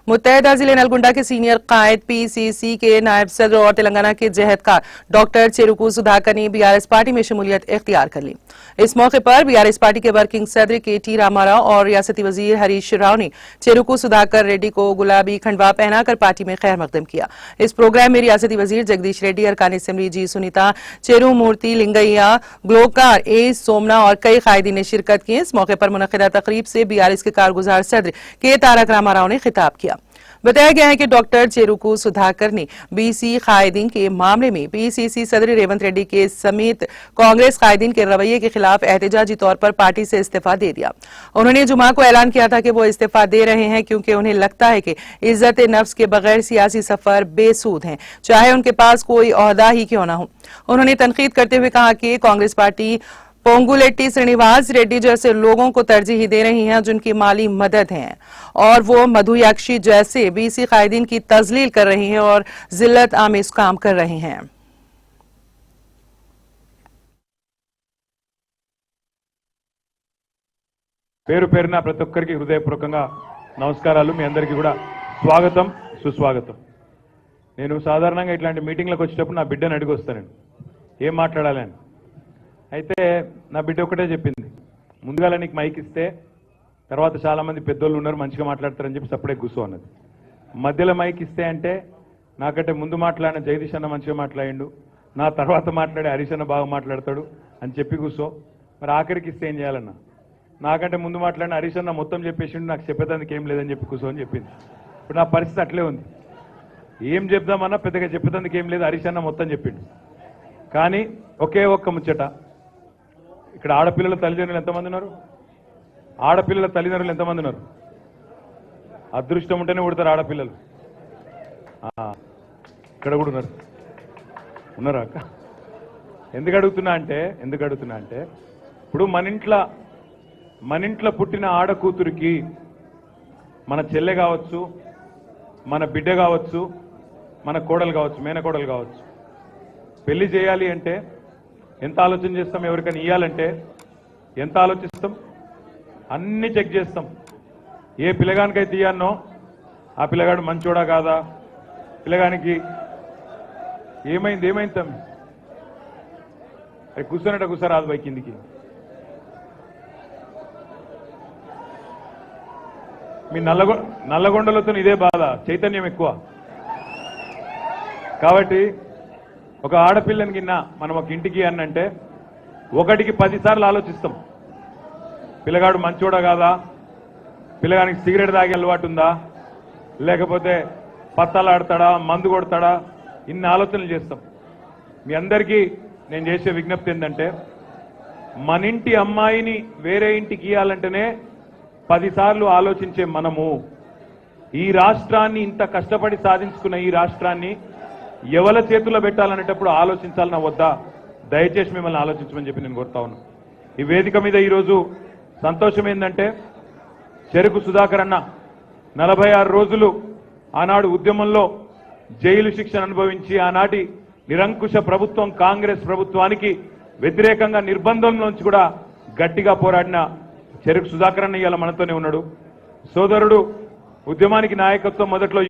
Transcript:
मुत्तहदा जिले नलगुंडा के सीनियर कायद पीसीसी के नायब सदर और तेलंगाना के जहदकार डॉक्टर चेरुकू सुधाकर ने बीआरएस पार्टी में शमूलियत इख्तियार कर ली। इस मौके पर बीआरएस पार्टी के वर्किंग सदर के रामाराव और रियासती वजीर हरीश राव ने चेरुकू सुधाकर रेड्डी को गुलाबी खंडवा पहनाकर पार्टी में खैर मकदम किया। इस प्रोग्राम में रियासती वजीर जगदीश रेड्डी, अरकान असेंबली जी सुनीता, चेरू मूर्ति लिंगैया, ग्लोकार ए सोमना और कई कायदीन ने शिरकत की। इस मौके पर मुनक्किदा तकरीब से बीआरएस के कारगुजार सदर के रामाराव ने खिताब किया। बताया गया है कि डॉक्टर चेरुकू सुधाकर ने बीसी कायदीन के मामले में पीसीसी सदर रेवंत रेड्डी के समेत कांग्रेस कायदीन के रवैये के खिलाफ एहतजाजी तौर पर पार्टी से इस्तीफा दे दिया। उन्होंने जुमा को ऐलान किया था कि वो इस्तीफा दे रहे हैं क्योंकि उन्हें लगता है कि इज्जत नफ्स के बगैर सियासी सफर बेसूद है, चाहे उनके पास कोई ओहदा ही क्यों न हो। उन्होंने तनकीद करते हुए कहा कि कांग्रेस पार्टी पोंगुलेट्टी श्रीनिवास रेड्डी जैसे लोगों को तरजीह दे रही है जिनकी माली मदद है, और वो मधुयाक्षी जैसे बीसी कायदीन की तजलील कर रही हैं और जिल्लत आमेज काम कर रहे हैं। పేరు పేరున ప్రతి ఒక్కరికి హృదయపూర్వకంగా నమస్కారాలు। మీ అందరికీ కూడా స్వాగతం సుస్వాగతం। నేను సాధారణంగా ఇట్లాంటి మీటింగ్లకు వచ్చేటప్పుడు నా బిడ్డని అడిగి వస్తాను ఏం మాట్లాడాలి అని। అయితే నా బిడ్డ ఒకటే చెప్పింది, ముందుగాల నీకు మైక్ ఇస్తే తర్వాత చాలా మంది పెద్దోళ్ళు ఉన్నారు మంచిగా మాట్లాడతారని చెప్పి సపడే కూర్చో అన్నది। మధ్యలో మైక్ ఇస్తే అంటే నాకంటే ముందు మాట్లాడిన జగదీష్ అన్న మంచిగా మాట్లాడిండు, నా తర్వాత మాట్లాడే హరీష్ అన్న బాగా మాట్లాడతాడు అని చెప్పి కూర్చో। మరి ఆఖరికి ఇస్తే ఏం చేయాలన్నా? నాకంటే ముందు మాట్లాడిన హరీష్ అన్న మొత్తం చెప్పేసిండు, నాకు చెప్పేదానికి ఏం లేదని చెప్పి కూర్చో అని చెప్పింది। ఇప్పుడు నా పరిస్థితి అట్లే ఉంది, ఏం చెప్దామన్నా పెద్దగా చెప్పేదానికి ఏం లేదు, హరీష్ అన్న మొత్తం చెప్పిండు। కానీ ఒకే ఒక్క ముచ్చట, ఇక్కడ ఆడపిల్లల తల్లిదండ్రులు ఎంతమంది ఉన్నారు? ఆడపిల్లల తల్లిదండ్రులు ఎంతమంది ఉన్నారు? అదృష్టం ఉంటేనే పుడతారు ఆడపిల్లలు, ఇక్కడ కూడా ఉన్నారు, ఉన్నారా అక్క? ఎందుకు అడుగుతున్నా అంటే ఇప్పుడు మన ఇంట్లో పుట్టిన ఆడ కూతురికి మన చెల్లె కావచ్చు, మన బిడ్డ కావచ్చు, మన కోడలు కావచ్చు, మేనకోడలు కావచ్చు, పెళ్లి చేయాలి అంటే ఎంత ఆలోచన చేస్తాం? ఎవరికైనా ఇయ్యాలంటే ఎంత ఆలోచిస్తాం? అన్ని చెక్ చేస్తాం। ఏ పిల్లగానికైతే ఇయ్యానో ఆ పిల్లగాడు మంచోడా కాదా, పిల్లగానికి ఏమైంది తమ్మి అది కూర్చోరాదు రాదు బై కిందికి। మీ నల్లగొండలతో ఇదే బాధ, చైతన్యం ఎక్కువ కాబట్టి ఒక ఆడపిల్లని కిన్నా మనం ఒక ఇంటికి అన్నంటే ఒకటికి 10 సార్లు ఆలోచిస్తాం। పిల్లగాడు మంచోడా కాదా, పిల్లగానికి సిగరెట్ తాగే అలవాటు ఉందా, లేకపోతే పత్తాలాడతాడా, మందు కొడతాడా, ఇన్ని ఆలోచనలు చేస్తాం। మీ అందరికీ నేను చేసే విజ్ఞప్తి ఏంటంటే మన ఇంటి అమ్మాయిని వేరే ఇంటికి ఇవ్వాలంటేనే 10 సార్లు ఆలోచించే మనము ఈ రాష్ట్రాన్ని ఇంత కష్టపడి సాధించుకున్న ఈ రాష్ట్రాన్ని ఎవరి చేతుల్లో పెట్టాలనేటప్పుడు ఆలోచించాలన్నా వద్దా? దయచేసి మిమ్మల్ని ఆలోచించమని చెప్పి నేను కోరుతా ఉన్నాను। ఈ వేదిక మీద ఈరోజు సంతోషం ఏంటంటే చెరుకు సుధాకర్ అన్న 46 రోజులు ఆనాడు ఉద్యమంలో జైలు శిక్షను అనుభవించి ఆనాటి నిరంకుశ ప్రభుత్వం కాంగ్రెస్ ప్రభుత్వానికి వ్యతిరేకంగా నిర్బంధంలోంచి కూడా గట్టిగా పోరాడిన చెరుకు సుధాకర్ అన్న ఇవాళ మనతోనే ఉన్నాడు। సోదరుడు ఉద్యమానికి నాయకత్వం మొదట్లో